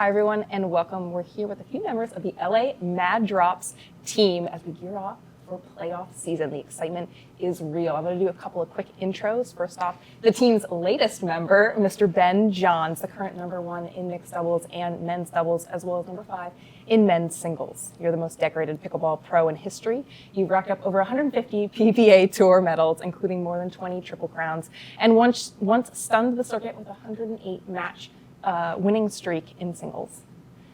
Hi, everyone, and welcome. We're here with a few members of the LA Mad Drops team as we gear off for playoff season. The excitement is real. I'm going to do a couple of quick intros. First off, the team's latest member, Mr. Ben Johns, the current #1 in mixed doubles and men's doubles, as well as #5 in men's singles. You're the most decorated pickleball pro in history. You've racked up over 150 PPA Tour medals, including more than 20 Triple Crowns, and once stunned the circuit with a 108-match winning streak in singles.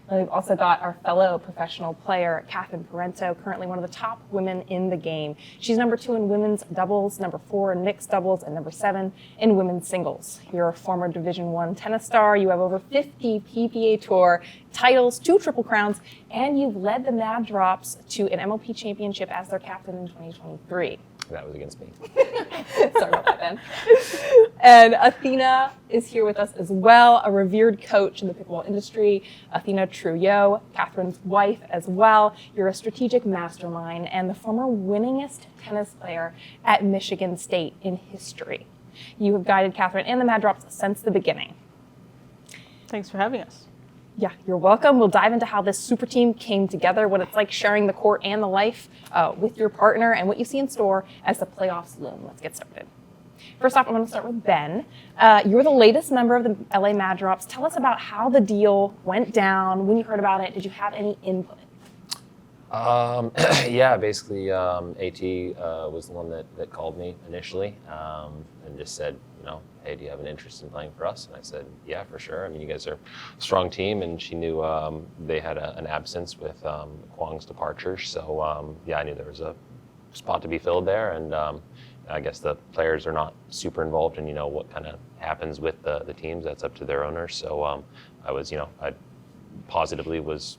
And we've also got our fellow professional player, Catherine Parenteau, currently one of the top women in the game. She's #2 in women's doubles, #4 in mixed doubles, and #7 in women's singles. You're a former Division I tennis star. You have over 50 PPA Tour titles, 2 Triple Crowns, and you've led the Mad Drops to an MLP championship as their captain in 2023. That was against me. Sorry about that, Ben. And Athena is here with us as well, a revered coach in the pickleball industry. Athena Truyo, Catherine's wife as well. You're a strategic mastermind and the former winningest tennis player at Michigan State in history. You have guided Catherine and the Mad Drops since the beginning. Thanks for having us. Yeah, you're welcome. We'll dive into how this super team came together, what it's like sharing the court and the life with your partner, and what you see in store as the playoffs loom. Let's get started. First off, I'm going to start with Ben. You're the latest member of the LA Mad Drops. Tell us about how the deal went down, when you heard about it. Did you have any input? Yeah, basically AT was the one that called me initially and just said, hey, do you have an interest in playing for us? And I said, yeah, for sure. I mean, you guys are a strong team, and she knew they had an absence with Quang's departure. So yeah, I knew there was a spot to be filled there, and I guess the players are not super involved in, what kind of happens with the teams. That's up to their owners. So I was, I positively was,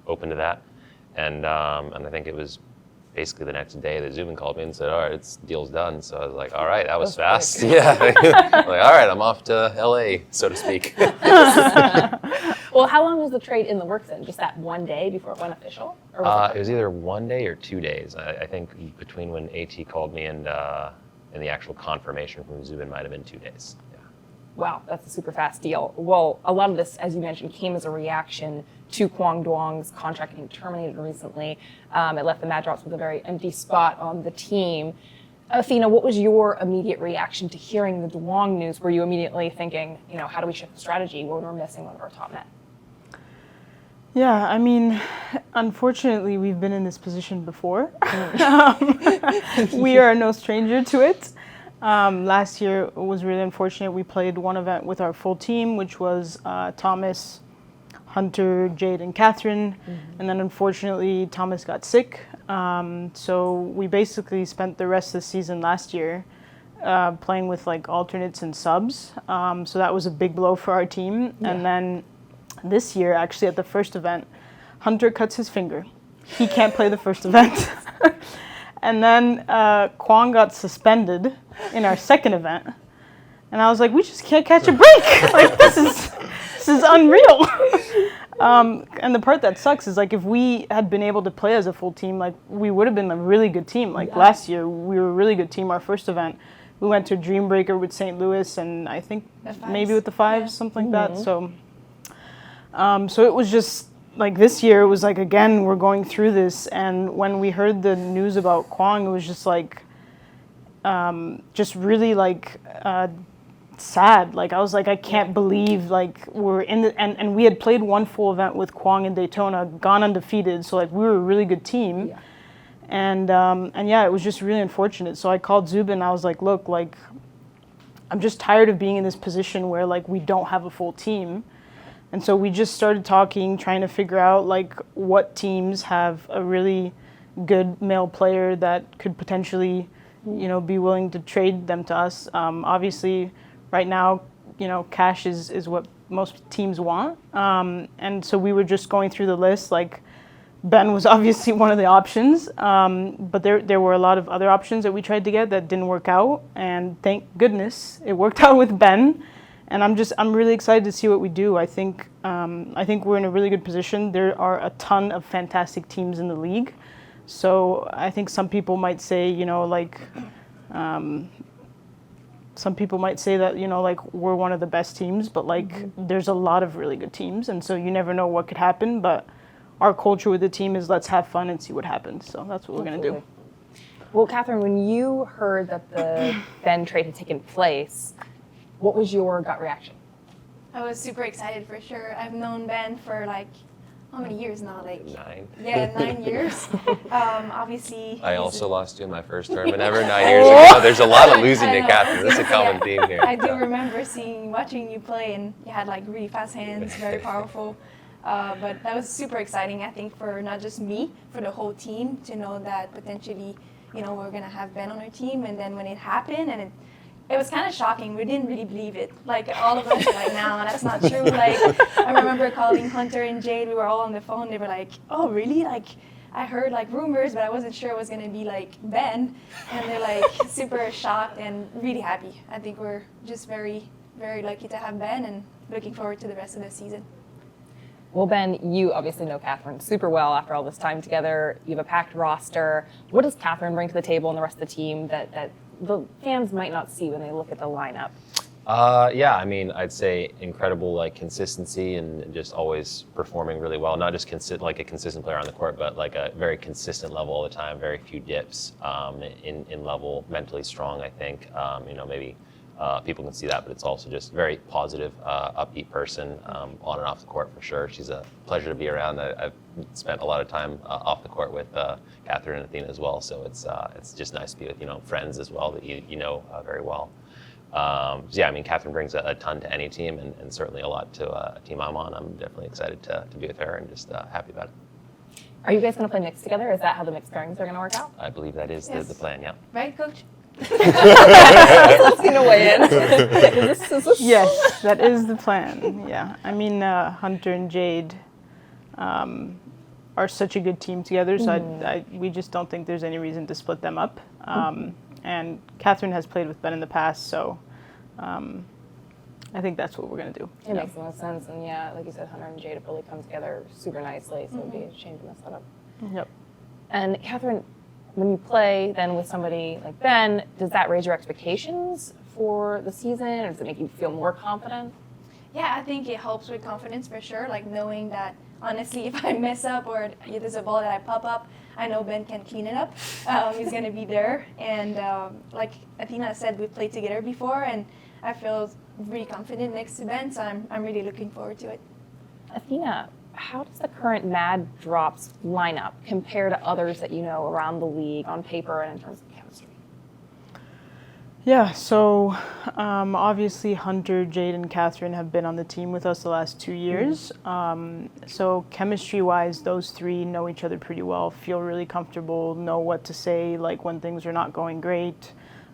open to that. And I think it was basically the next day that Zubin called me and said, all right, deal's done. So I was like, all right, that was fast. Quick. Yeah. Like, all right, I'm off to LA, so to speak. Well, how long was the trade in the works then? Just that one day before it went official? Or was it was either 1 day or 2 days. I think between when AT called me and the actual confirmation from Zubin might have been 2 days. Yeah. Wow, that's a super fast deal. Well, a lot of this, as you mentioned, came as a reaction to Quang Duong's contract getting terminated recently. It left the Mad Drops with a very empty spot on the team. Athena, what was your immediate reaction to hearing the Duong news? Were you immediately thinking, how do we shift the strategy when we're missing one of our top men? Yeah, I mean, unfortunately, we've been in this position before. We are no stranger to it. Last year was really unfortunate. We played one event with our full team, which was Thomas, Hunter, Jade, and Catherine. Mm-hmm. And then unfortunately, Thomas got sick. So we basically spent the rest of the season last year playing with alternates and subs. So that was a big blow for our team. Yeah. And then this year, actually at the first event, Hunter cuts his finger. He can't play the first event. And then Quang got suspended in our second event. And I was like, we just can't catch a break. This is unreal. And the part that sucks is if we had been able to play as a full team, we would have been a really good team. Last year, we were a really good team. Our first event, we went to Dreambreaker with St. Louis, and I think maybe with the Fives, something like that. So it was just this year. It was again, we're going through this, and when we heard the news about Quang, it was just really sad. I was I can't believe we're in the, and we had played one full event with Quang in Daytona, gone undefeated, so we were a really good team. Yeah. And yeah, it was just really unfortunate. So I called Zubin. I was like, look, I'm just tired of being in this position where we don't have a full team. And so we just started talking, trying to figure out what teams have a really good male player that could potentially be willing to trade them to us. Obviously right now, cash is what most teams want. And so we were just going through the list. Ben was obviously one of the options, but there were a lot of other options that we tried to get that didn't work out. And thank goodness it worked out with Ben. And I'm really excited to see what we do. I think we're in a really good position. There are a ton of fantastic teams in the league. So I think some people might say, some people might say that, like we're one of the best teams, but like there's a lot of really good teams. And so you never know what could happen. But our culture with the team is let's have fun and see what happens. So that's what we're going to do. Well, Catherine, when you heard that the Ben trade had taken place, what was your gut reaction? I was super excited for sure. I've known Ben for like, how many years now? Like 9. Yeah, 9 years. Obviously. I also lost you in my first tournament ever 9 years ago. There's a lot of losing to I know. Catherine. That's a common theme here. I do remember watching you play, and you had like really fast hands, very powerful. But that was super exciting, I think, for not just me, for the whole team to know that potentially, we're gonna have Ben on our team. And then when it happened, and it was kind of shocking. We didn't really believe it. Like all of us were like, "No, that's not true." Like I remember calling Hunter and Jade. We were all on the phone. They were like, "Oh, really?" Like I heard like rumors, but I wasn't sure it was gonna be like Ben. And they're like super shocked and really happy. I think we're just very, very lucky to have Ben, and looking forward to the rest of the season. Well, Ben, you obviously know Catherine super well after all this time together. You have a packed roster. What does Catherine bring to the table and the rest of the team that the fans might not see when they look at the lineup? Yeah, I mean, I'd say incredible like consistency and just always performing really well. Not just like a consistent player on the court, but like a very consistent level all the time. Very few dips in level. Mentally strong, I think. Maybe people can see that, but it's also just very positive, upbeat person on and off the court for sure. She's a pleasure to be around. I've spent a lot of time off the court with Catherine and Athena as well, so it's just nice to be with friends as well that you know very well. Yeah, I mean, Catherine brings a ton to any team, and certainly a lot to a team I'm on. I'm definitely excited to be with her and just happy about it. Are you guys going to play mixed together? Is that how the mixed pairings are going to work out? I believe that is Yes. the plan. Yeah. Right, Coach? Let's see to weigh in. Yes, that is the plan. Yeah, I mean, Hunter and Jade are such a good team together, so we just don't think there's any reason to split them up. And Catherine has played with Ben in the past, so I think that's what we're going to do. It makes the most sense. And yeah, like you said, Hunter and Jade have really come together super nicely, so it would be a shame to mess that up. Yep. And Catherine, when you play then with somebody like Ben, does that raise your expectations for the season, or does it make you feel more confident? Yeah, I think it helps with confidence for sure. Like knowing that, honestly, if I mess up or there's a ball that I pop up, I know Ben can clean it up. He's going to be there. And like Athena said, we've played together before, and I feel really confident next to Ben, so I'm really looking forward to it. Athena, how does the current Mad Drops lineup compare to others that you know around the league on paper and in terms of chemistry? Yeah, so obviously Hunter, Jade, and Catherine have been on the team with us the last 2 years. So chemistry-wise, those three know each other pretty well, feel really comfortable, know what to say, like when things are not going great,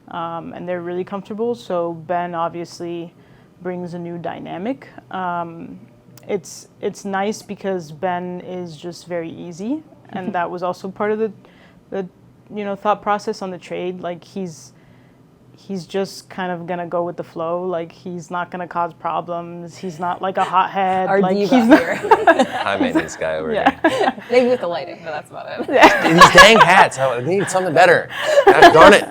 and they're really comfortable. So Ben obviously brings a new dynamic. It's nice because Ben is just very easy, and that was also part of the thought process on the trade. Like he's just kind of gonna go with the flow. Like he's not gonna cause problems. He's not like a hothead. Our like diva he's here. High maintenance guy over Yeah. here. Maybe with the lighting, but that's about it. These dang hats. I need something better. God darn it.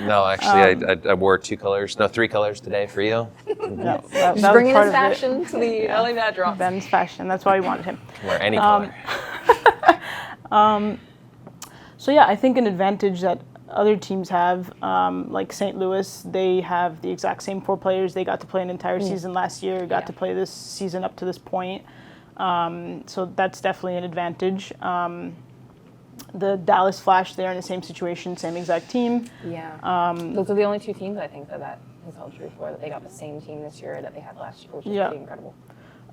No, actually, I wore 3 colors today for you. that Just was bringing part his of it. fashion to the LA Mad Drops. Ben's fashion. That's why we wanted him. Wear any color. So yeah, I think an advantage that other teams have, like St. Louis, they have the exact same 4 players. They got to play an entire season last year, got to play this season up to this point. So that's definitely an advantage. The Dallas Flash, they're in the same situation, same exact team. Yeah. Those are the only 2 teams I think that has held true for, that they got the same team this year that they had last year, which is pretty incredible.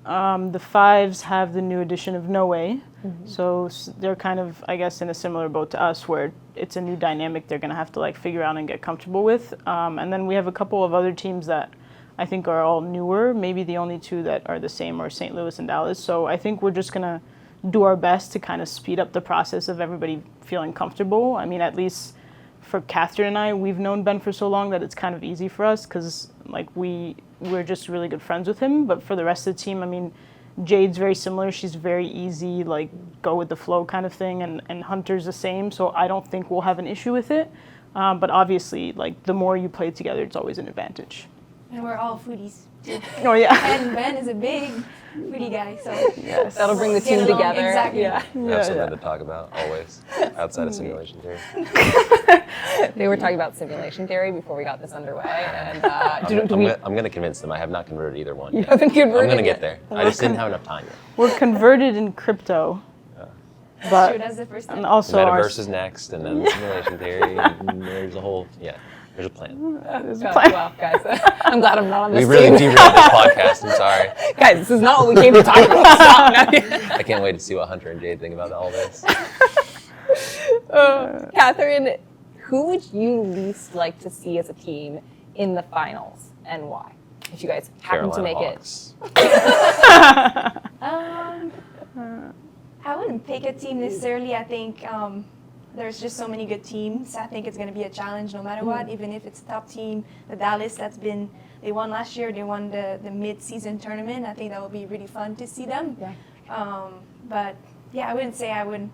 The Fives have the new addition of No Way. So they're kind of, I guess, in a similar boat to us where it's a new dynamic they're going to have to like figure out and get comfortable with. And then we have a couple of other teams that I think are all newer. Maybe the only 2 that are the same are St. Louis and Dallas. So I think we're just going to do our best to kind of speed up the process of everybody feeling comfortable. I mean, at least for Catherine and I, we've known Ben for so long that it's kind of easy for us because like we're just really good friends with him. But for the rest of the team, I mean, Jade's very similar. She's very easy, like go with the flow kind of thing. And Hunter's the same. So I don't think we'll have an issue with it. But obviously, like, the more you play together, it's always an advantage. And we're all foodies too. Oh, yeah. And Ben is a big foodie guy, so Yes. That'll bring the Get team along, together. exactly. Yeah. We have something to talk about always outside of simulation theory. They were talking about simulation theory before we got this underway, and I'm going to convince them. I have not converted either one. You yet. haven't converted I'm going to yet. get there. I just didn't have enough time yet. We're converted in crypto. But sure, that's the first and step. also our Metaverse is next, and then simulation theory, and there's a whole, there's a plan. there's a God, plan. wow, guys, I'm glad I'm not on We this really team. derailed this podcast, I'm sorry. Guys, this is not what we came to talk about. Stop. I can't wait to see what Hunter and Jade think about all this. Catherine, who would you least like to see as a team in the finals, and why? If you guys happen to make Hawks. I wouldn't pick a team necessarily. I think there's just so many good teams. I think it's going to be a challenge no matter what, even if it's a top team. The Dallas, they won last year. They won the mid-season tournament. I think that would be really fun to see them. Yeah. But yeah, I wouldn't say I would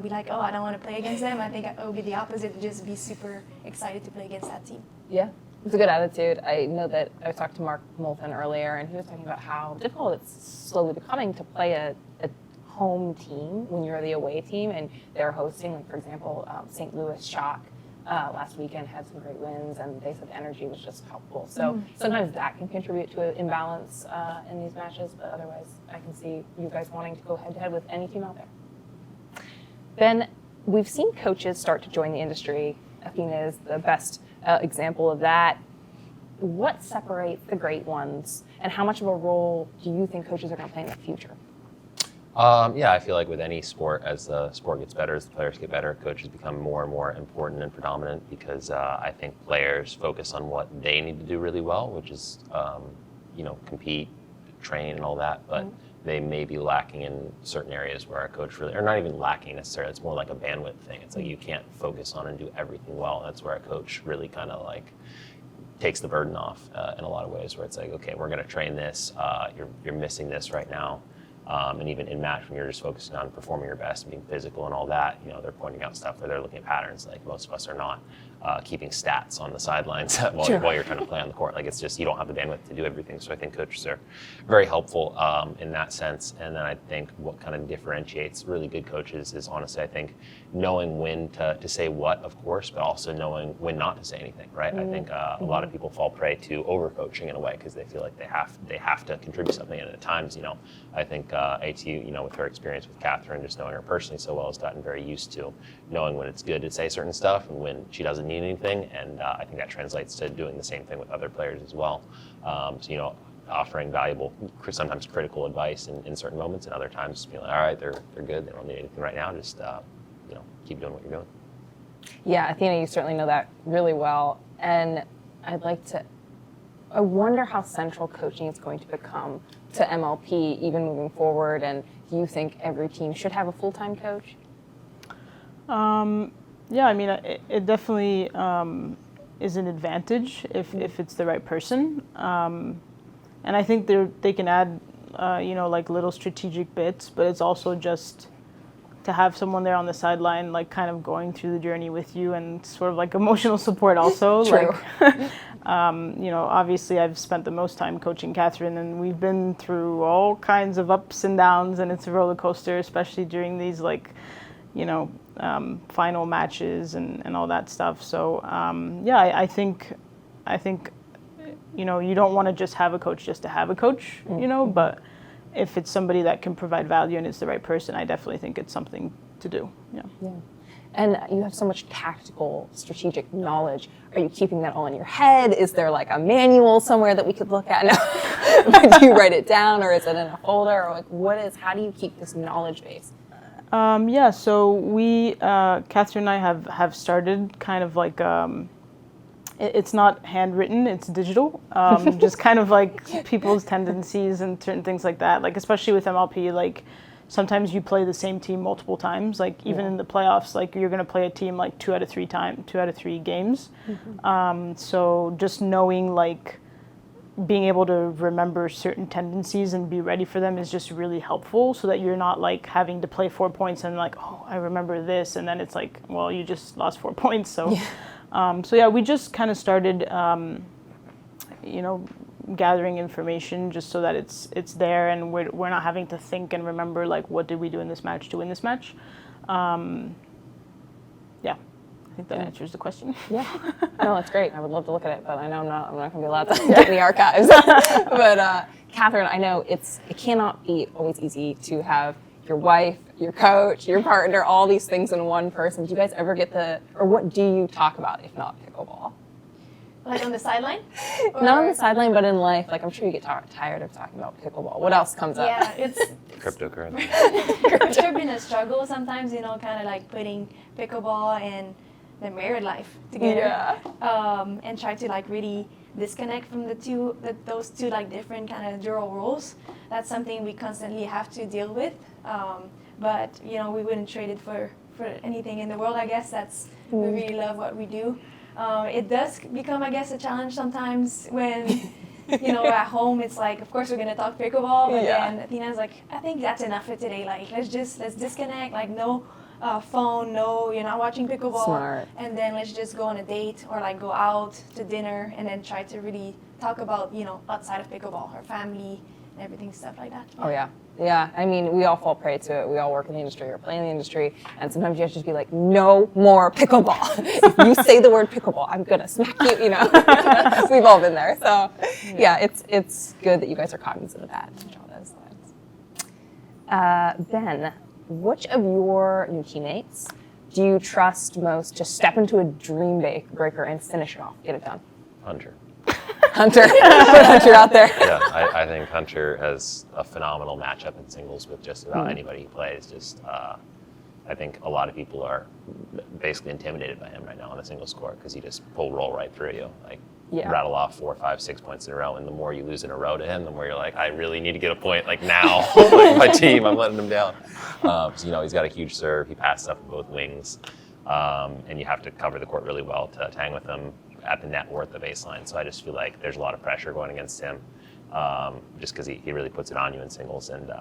be like, oh, I don't want to play against them. I think it would be the opposite, just be super excited to play against that team. Yeah, it's a good attitude. I know that I talked to Mark Moulton earlier, and he was talking about how difficult it's slowly becoming to play a home team when you're the away team, and they're hosting, like, for example, St. Louis Shock last weekend had some great wins, and they said the energy was just helpful. So sometimes that can contribute to an imbalance in these matches, but otherwise I can see you guys wanting to go head-to-head with any team out there. Ben, we've seen coaches start to join the industry. Athena is the best example of that. What separates the great ones, and how much of a role do you think coaches are going to play in the future? I feel like with any sport, as the sport gets better, as the players get better, coaches become more and more important and predominant because I think players focus on what they need to do really well, which is, compete, train, and all that. But they may be lacking in certain areas where a coach really, or not even lacking necessarily. It's more like a bandwidth thing. It's like you can't focus on and do everything well. That's where a coach really kind of like takes the burden off in a lot of ways. Where it's like, okay, we're going to train this. You're missing this right now. And even in match, when you're just focusing on performing your best and being physical and all that, they're pointing out stuff where they're looking at patterns. Like most of us are not keeping stats on the sidelines while you're trying to play on the court. Like it's just you don't have the bandwidth to do everything. So I think coaches are very helpful in that sense. And then I think what kind of differentiates really good coaches is honestly, I think knowing when to say what, of course, but also knowing when not to say anything. Right? I think a lot of people fall prey to overcoaching in a way because they feel like they have to contribute something. And at times, I think AT, with her experience with Catherine, just knowing her personally so well, has gotten very used to knowing when it's good to say certain stuff and when she doesn't need anything. And I think that translates to doing the same thing with other players as well. Offering valuable, sometimes critical advice in certain moments, and other times being like, all right, they're good, they don't need anything right now, just keep doing what you're doing. Yeah, Athena, you certainly know that really well. And I wonder how central coaching is going to become to MLP even moving forward, and do you think every team should have a full-time coach? It definitely is an advantage if it's the right person. And I think they can add, like little strategic bits, but it's also just to have someone there on the sideline, like kind of going through the journey with you and sort of like emotional support also. True. Like, obviously I've spent the most time coaching Catherine, and we've been through all kinds of ups and downs, and it's a roller coaster, especially during these final matches and all that stuff. So I think you don't want to just have a coach just to have a coach, but if it's somebody that can provide value and it's the right person, I definitely think it's something to do. Yeah. And you have so much tactical, strategic knowledge. Are you keeping that all in your head? Is there like a manual somewhere that we could look at? Do you write it down, or is it in a folder? Or how do you keep this knowledge base? So we, Catherine and I have started kind of like, it's not handwritten, it's digital. Just kind of like people's tendencies and certain things like that. Like, especially with MLP, like sometimes you play the same team multiple times. Like even in the playoffs, like you're going to play a team like 2 out of 3 games. So just knowing like being able to remember certain tendencies and be ready for them is just really helpful, so that you're not like having to play 4 points and like, oh, I remember this, and then it's like, well, you just lost 4 points. So, we just kind of started, gathering information just so that it's there, and we're not having to think and remember like, what did we do in this match to win this match. I think that answers the question. Yeah. No, it's great. I would love to look at it, but I know I'm not going to be allowed to get in the archives. But Catherine, I know it cannot be always easy to have your wife, your coach, your partner, all these things in one person. Do you guys ever or what do you talk about if not pickleball? Like on the sideline? Not on the sideline, but in life. Like, I'm sure you get tired of talking about pickleball. What else comes up? Yeah, it's Cryptocurrency. for sure been a struggle sometimes, kind of like putting pickleball and the married life together, and try to like really disconnect from those two like different kind of dual roles. That's something we constantly have to deal with, but we wouldn't trade it for anything in the world. I guess we really love what we do. It does become, I guess, a challenge sometimes when at home it's like, of course we're gonna talk pickleball, but then Athena's like, I think that's enough for today. Like let's disconnect. Like no phone, no, you're not watching pickleball. Smart. And then let's just go on a date or like go out to dinner and then try to really talk about, outside of pickleball, our family and everything, stuff like that. Oh, yeah. Yeah. I mean, we all fall prey to it. We all work in the industry or play in the industry. And sometimes you have to just be like, no more pickleball. If you say the word pickleball, I'm going to smack you, We've all been there. So, it's good that you guys are cognizant of that. Ben, which of your new teammates do you trust most to step into a Dreambreaker and finish it off, get it done? Hunter. Hunter. Put Hunter out there. Yeah, I think Hunter has a phenomenal matchup in singles with just about anybody he plays. I think a lot of people are basically intimidated by him right now on the singles court because he just pull roll right through you. Like, rattle off 4, 5, 6 points in a row, and the more you lose in a row to him, the more you're like, I really need to get a point like now. Like, my team, I'm letting him down. He's got a huge serve. He passes up both wings, and you have to cover the court really well to hang with him at the net or at the baseline. So I just feel like there's a lot of pressure going against him, just because he really puts it on you in singles and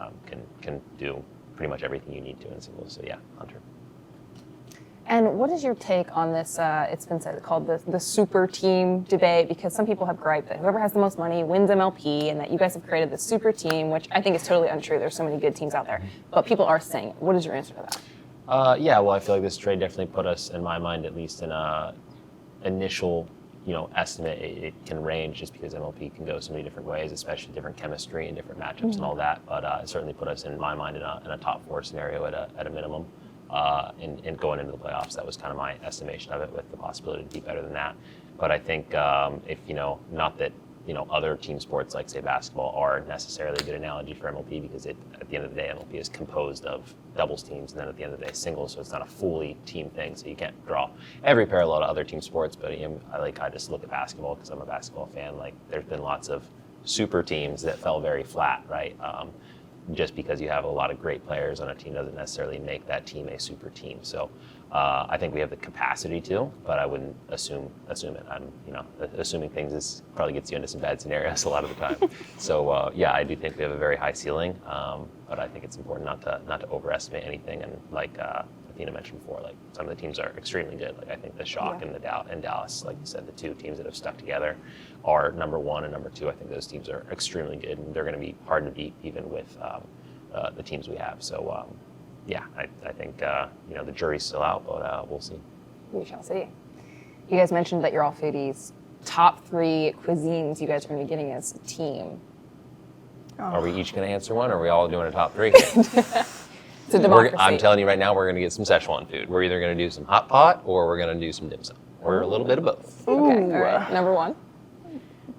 can do pretty much everything you need to in singles. So yeah, Hunter. And what is your take on this, it's been said, called the super team debate, because some people have griped that whoever has the most money wins MLP, and that you guys have created the super team, which I think is totally untrue. There's so many good teams out there. But people are saying it. What is your answer to that? I feel like this trade definitely put us, in my mind at least, in a initial estimate. It can range just because MLP can go so many different ways, especially different chemistry and different matchups and all that. But it certainly put us, in my mind, in a top 4 scenario at a minimum. And going into the playoffs, that was kind of my estimation of it, with the possibility to be better than that. But I think if not that other team sports like say basketball are necessarily a good analogy for MLP, because at the end of the day MLP is composed of doubles teams and then at the end of the day singles, so it's not a fully team thing. So you can't draw every parallel to other team sports. But I just look at basketball because I'm a basketball fan. Like there's been lots of super teams that fell very flat, right? Just because you have a lot of great players on a team doesn't necessarily make that team a super team. So I think we have the capacity to, but I wouldn't assume it. Assuming things probably gets you into some bad scenarios a lot of the time. So I do think we have a very high ceiling, but I think it's important not to overestimate anything. And like Athena mentioned before, like some of the teams are extremely good. Like I think the Shock and Dallas, like you said, the two teams that have stuck together are number 1 and number 2. I think those teams are extremely good, and they're going to be hard to beat even with the teams we have. So I think the jury's still out, but we'll see. We shall see. You guys mentioned that you're all foodies. Top 3 cuisines you guys are going to be getting as a team. Are we each going to answer one, or are we all doing a top 3? It's a democracy. I'm telling you right now, we're going to get some Szechuan food. We're either going to do some hot pot or we're going to do some dim sum, or a little bit of both. Okay, all right. Number 1.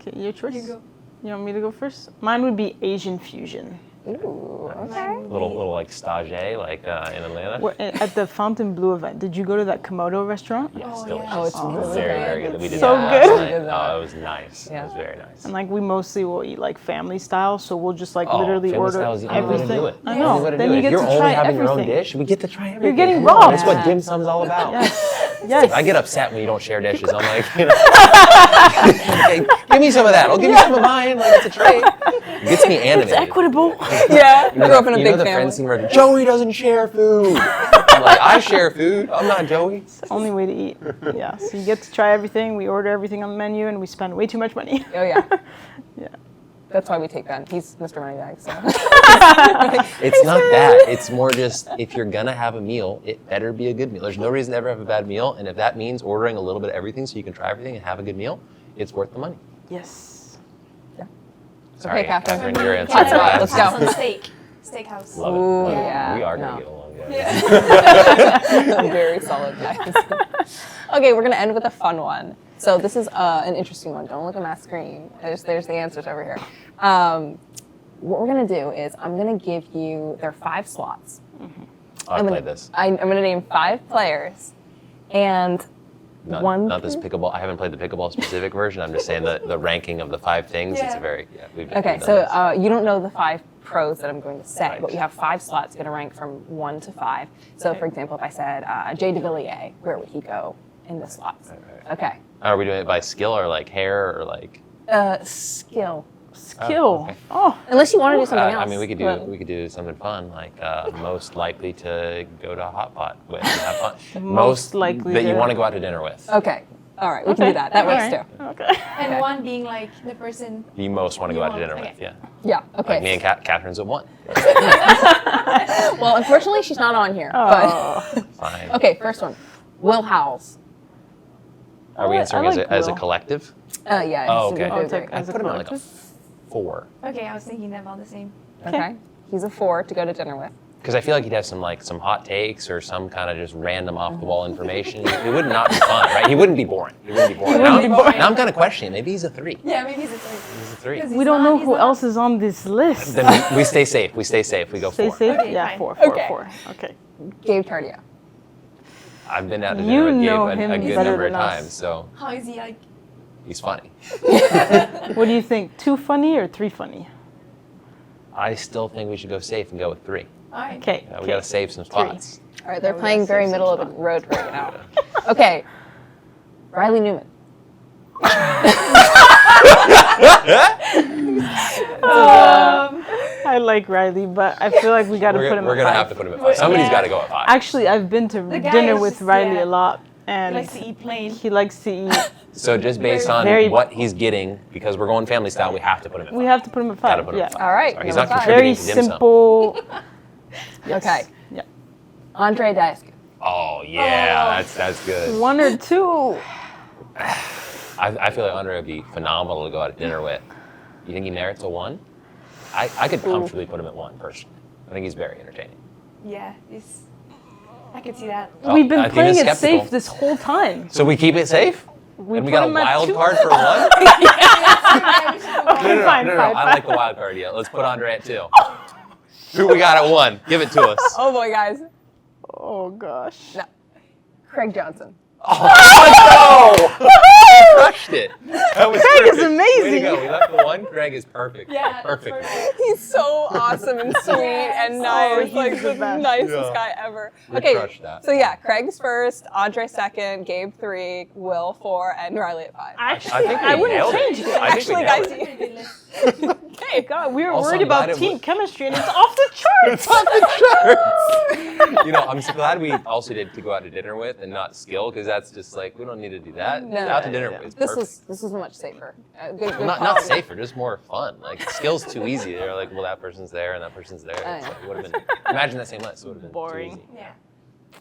Okay, your choice. You go. You want me to go first? Mine would be Asian fusion. Ooh, okay. Little like stage, like in Atlanta. We're at the Fontainebleau event. Did you go to that Komodo restaurant? Yes, Oh, delicious. yeah. Oh, it's really very, good. very good. We did So that good. last night. Oh, it was nice. Yeah. It was very nice. And like we mostly will eat like family style, so we'll just like Oh, literally family order style is the only way to everything. do it. I The only know. way to Then do you it. get If you're to only try having your own everything. dish, we get to try everything. getting Come on, robbed. That's what dim sum's all about. Yes. Yes. I get upset when you don't share dishes. I'm like, okay, give me some of that. I'll give you some of mine. Like it's a trade. It gets me animated. It's equitable. Yeah, You know, grew up in a you big know the family. friends scene where Joey doesn't share food. I'm like, I share food. I'm not Joey. It's the only way to eat. Yeah. So you get to try everything. We order everything on the menu, and we spend way too much money. Oh yeah. Yeah. That's why we take Ben. He's Mr. Moneybags. So. It's not that. It's more just if you're gonna have a meal, it better be a good meal. There's no reason to ever have a bad meal, and if that means ordering a little bit of everything so you can try everything and have a good meal, it's worth the money. Yes. Sorry, Okay, Catherine. your answer. Let's go. Let's go. House on steak. Steakhouse. Love it. Ooh, Love it. yeah. We are gonna No. get along, guys. Very solid, guys. Okay, we're gonna end with a fun one. So this is an interesting one. Don't look at my screen. There's the answers over here. What we're gonna do is I'm gonna give you their 5 slots. I I'm played gonna, this. I'm gonna name 5 players, and Not this pickleball. I haven't played the pickleball specific version. I'm just saying the ranking of the 5 things. It's a very we've Okay, we've done so this. you don't know the 5 pros that I'm going to say, Right. but we have 5 slots going to rank from 1 to 5. So, for example, if I said Jay DeVilliers, where would he go in the slots? Okay. Are we doing it by skill or like hair or like? Skill. Skill. okay. Oh. Unless you want to do something else. I mean, we could but- do something fun like most likely to go to a hot pot with and have fun. Most likely that you to- want to go out to dinner with. Okay. All right, we can do that. That works Alright. too. Okay. And Okay. one being like the person. You most want to go out to dinner Okay. with, yeah. Yeah. Okay. Like me and Catherine's at 1. Well, unfortunately, she's not on here. Oh. Fine. But okay, first one. Will Howells. Are we I answering like as a Will. collective? Yeah. Oh, he's okay. gonna do I'll take great. As a put him at like a collective? 4. Okay, I was thinking about the same. Okay. He's a 4 to go to dinner with. Because I feel like he'd have some hot takes or some kind of just random off the wall information. It would not be fun, right? He wouldn't be boring. He wouldn't be boring. wouldn't be boring. Now I'm kind of questioning. Maybe he's a 3. Yeah, maybe it's a three. He's a 3. Because We he's don't not- know he's who not- else is on this list. Then we stay safe. We stay safe. We go Stay 4. safe? Okay, Yeah, fine. 4. Okay. 4. Okay. Gabe Tardio. I've been out to You dinner with know Gabe him a good better number of than us. times, so How is he like? he's funny. What do you think? 2 funny or 3 funny? I still think we should go safe and go with 3. Alright. Okay. We got to save some spots. All right, they're we playing gotta very save middle of some the road right now. Okay. Riley Newman. I like Riley, but I feel like we got to put him We're at gonna 5. have to put him at 5. Somebody's Yeah. got to go at 5. Actually, I've been to The guy dinner is with just- Riley yeah. a lot, He and likes to eat plain. he likes to eat. So just based on Very- what he's getting, because we're going family style, we have to put him at 5. We have to put him at 5. Gotta put him yeah. at 5. All right, Sorry, he's number not 5. Very contributing to dim sum. simple. Yes. Okay. Yeah. Andre Diasco. Oh yeah, that's good. 1 or 2. I feel like Andre would be phenomenal to go out to dinner with. You think he merits a 1? I could comfortably put him at 1 personally. I think he's very entertaining. Yeah, I could see that. Oh, We've been Athena's playing it skeptical. safe this whole time. So we keep it safe? We And we put got a him at wild 2? card for 1? Okay, fine, no. fine, I fine. like the wild card idea. Let's put Andre at 2. Who we got at 1? Give it to us. Oh boy, guys. Oh gosh. No. Craig Johnson. Oh, no! You crushed it. That was Craig is perfect. amazing. Way to go. We left the 1. Craig is perfect. Yeah, that's perfect. perfect. He's so awesome and sweet and nice. he's Like the the best. nicest Yeah. guy ever. We Okay. crushed that. So yeah, Craig's first, Andre second, Gabe 3, Will 4, and Riley at 5. Actually, think we I wouldn't nailed it. change it. I think we Actually, nailed guys, it. okay. God, we were Also, worried I'm glad about it team was- chemistry, and it's off the charts. It's off the charts. You know, I'm so glad we also did to go out to dinner with and not skill, because that's just like, we don't need to do that. No. Out to dinner with is This perfect. was much safer. Good Not quality. safer, just more fun. Like skill's too easy. They're like, well, that person's there and that person's there. It's yeah. like, it would have been. Imagine that same list. It would have been Boring. Too easy. Yeah.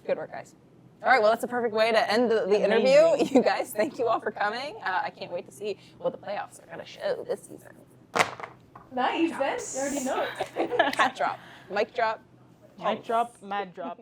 Good work, guys. All right, well, that's a perfect way to end the interview. Amazing. You guys, thank you all for coming. I can't wait to see what the playoffs are going to show this season. Nice, Ben. You already know it. Cat drop, mic drop. Mic drop, mad drop.